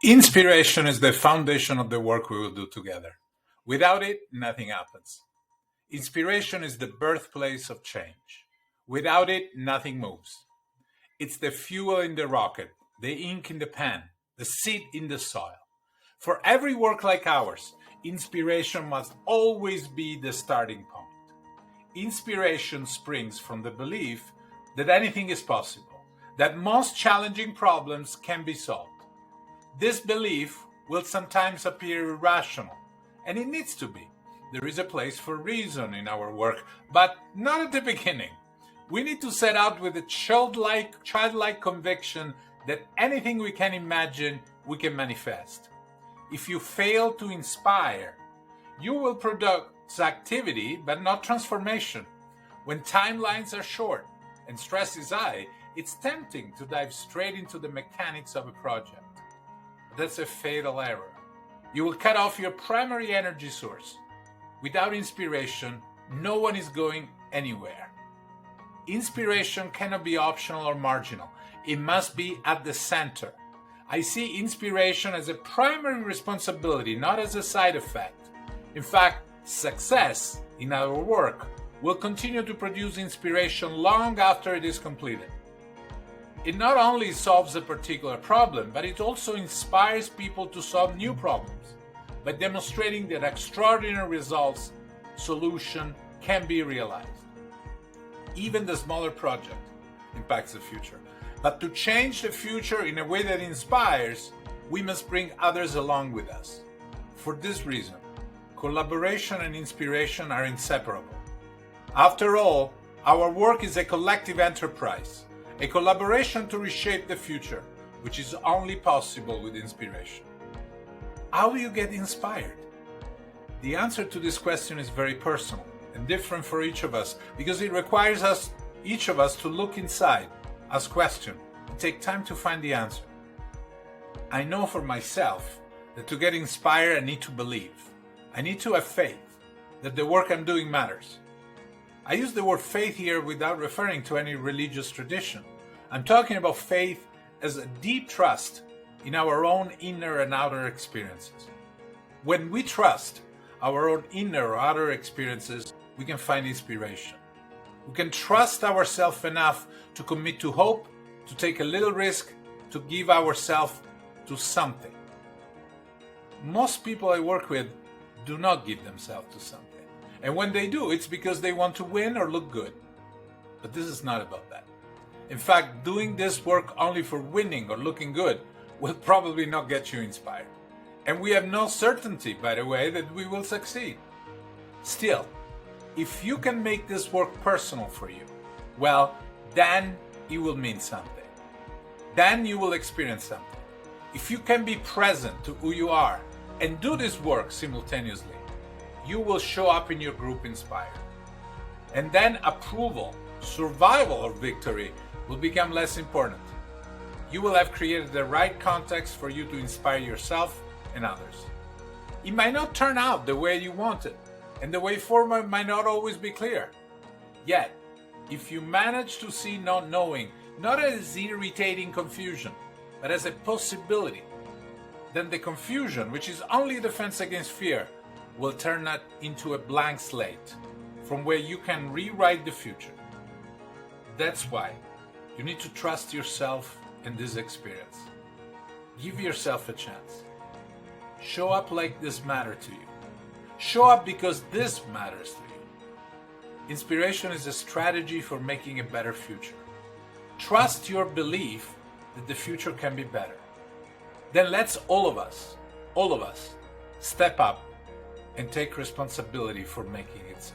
Inspiration is the foundation of the work we will do together. Without it, nothing happens. Inspiration is the birthplace of change. Without it, nothing moves. It's the fuel in the rocket, the ink in the pen, the seed in the soil. For every work like ours, inspiration must always be the starting point. Inspiration springs from the belief that anything is possible, that most challenging problems can be solved. This belief will sometimes appear irrational, and it needs to be. There is a place for reason in our work, but not at the beginning. We need to set out with a childlike conviction that anything we can imagine, we can manifest. If you fail to inspire, you will produce activity, but not transformation. When timelines are short and stress is high, it's tempting to dive straight into the mechanics of a project. That's a fatal error. You will cut off your primary energy source. Without inspiration, no one is going anywhere. Inspiration cannot be optional or marginal. It must be at the center. I see inspiration as a primary responsibility, not as a side effect. In fact, success in our work will continue to produce inspiration long after it is completed. It not only solves a particular problem, but it also inspires people to solve new problems by demonstrating that extraordinary solution can be realized. Even the smaller project impacts the future. But to change the future in a way that inspires, we must bring others along with us. For this reason, collaboration and inspiration are inseparable. After all, our work is a collective enterprise. A collaboration to reshape the future, which is only possible with inspiration. How do you get inspired? The answer to this question is very personal and different for each of us because it requires each of us to look inside, ask questions, and take time to find the answer. I know for myself that to get inspired, I need to believe. I need to have faith that the work I'm doing matters. I use the word faith here without referring to any religious tradition. I'm talking about faith as a deep trust in our own inner and outer experiences. When we trust our own inner or outer experiences, we can find inspiration. We can trust ourselves enough to commit to hope, to take a little risk, to give ourselves to something. Most people I work with do not give themselves to something. And when they do, it's because they want to win or look good. But this is not about that. In fact, doing this work only for winning or looking good will probably not get you inspired. And we have no certainty, by the way, that we will succeed. Still, if you can make this work personal for you, well, then it will mean something. Then you will experience something. If you can be present to who you are and do this work simultaneously, you will show up in your group inspired. And then approval, survival, or victory will become less important. You will have created the right context for you to inspire yourself and others. It might not turn out the way you wanted, and the way forward might not always be clear. Yet, if you manage to see not knowing not as irritating confusion, but as a possibility, then the confusion, which is only a defense against fear, will turn that into a blank slate from where you can rewrite the future. That's why you need to trust yourself in this experience. Give yourself a chance. Show up like this matters to you. Show up because this matters to you. Inspiration is a strategy for making a better future. Trust your belief that the future can be better. Then let's all of us, step up and take responsibility for making it so.